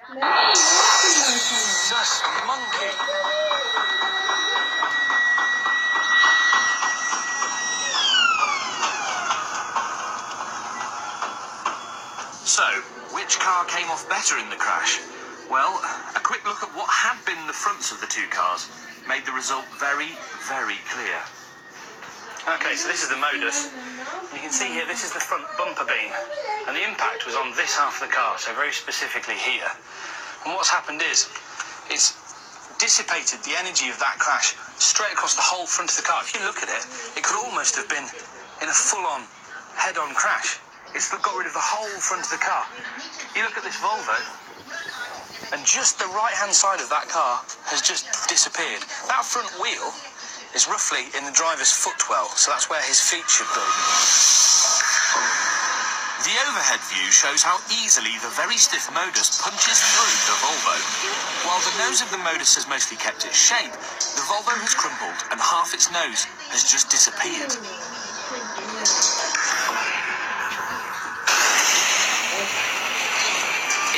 Just monkey. So, which car came off better in the crash? Well, a quick look at what had been the fronts of the two cars made the result very, very clear. Okay, so this is the modus. You can see here, this is the front bumper beam, and the impact was on this half of the car, so very specifically here. And what's happened is, it's dissipated the energy of that crash straight across the whole front of the car. If you look at it, it could almost have been in a full-on, head-on crash. It's got rid of the whole front of the car. You look at this Volvo, and just the right-hand side of that car has just disappeared. That front wheel is roughly in the driver's footwell, so that's where his feet should be. The overhead view shows how easily the very stiff modus punches through the Volvo. While the nose of the modus has mostly kept its shape, the Volvo has crumpled and half its nose has just disappeared.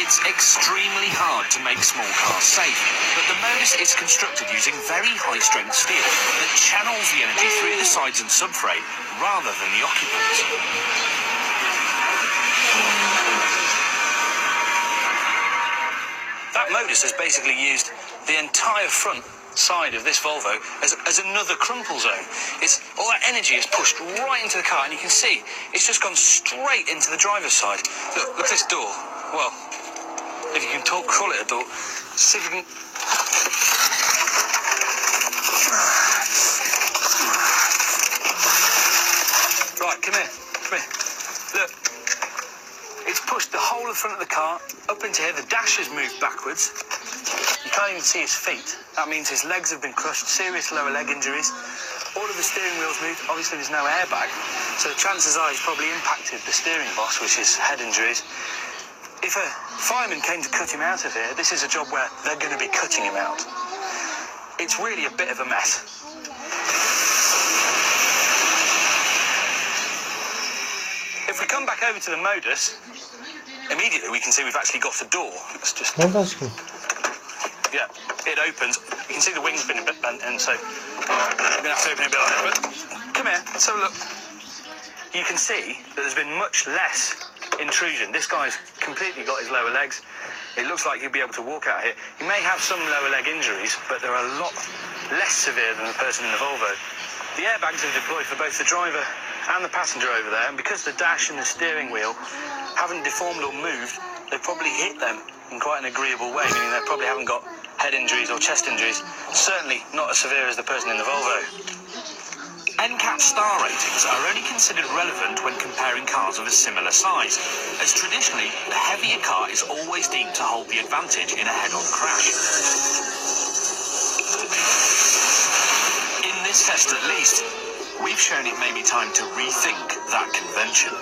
It's extremely hard to make small cars safe, but the modus is constructed using very high-strength steel that channels the energy through the sides and subframe rather than the occupants. That modus has basically used the entire front side of this Volvo as another crumple zone. All that energy is pushed right into the car, and you can see it's just gone straight into the driver's side. Look at this door. Well, if you can call it a door, see if you can... Right, come here. Look, it's pushed the whole of the front of the car up into here. The dash has moved backwards. You can't even see his feet. That means his legs have been crushed, serious lower leg injuries. All of the steering wheel's moved. Obviously, there's no airbag, so the chances are he's probably impacted the steering boss, which is head injuries. If a fireman came to cut him out of here, this is a job where they're going to be cutting him out. It's really a bit of a mess. If we come back over to the modus, immediately we can see we've actually got the door. Let's just... Yeah, it opens. You can see the wing's been a bit bent, and so we're going to have to open it a bit like that. But come here, let's have a look. You can see that there's been much less intrusion. This guy's completely got his lower legs. It looks like he'll be able to walk out here. He may have some lower leg injuries, but they're a lot less severe than the person in the Volvo. The airbags are deployed for both the driver and the passenger over there, and because the dash and the steering wheel haven't deformed or moved, they've probably hit them in quite an agreeable way, meaning they probably haven't got head injuries or chest injuries. Certainly not as severe as the person in the Volvo. NCAP star ratings are only considered relevant when comparing cars of a similar size, as traditionally, the heavier car is always deemed to hold the advantage in a head-on crash. In this test at least, we've shown it may be time to rethink that convention.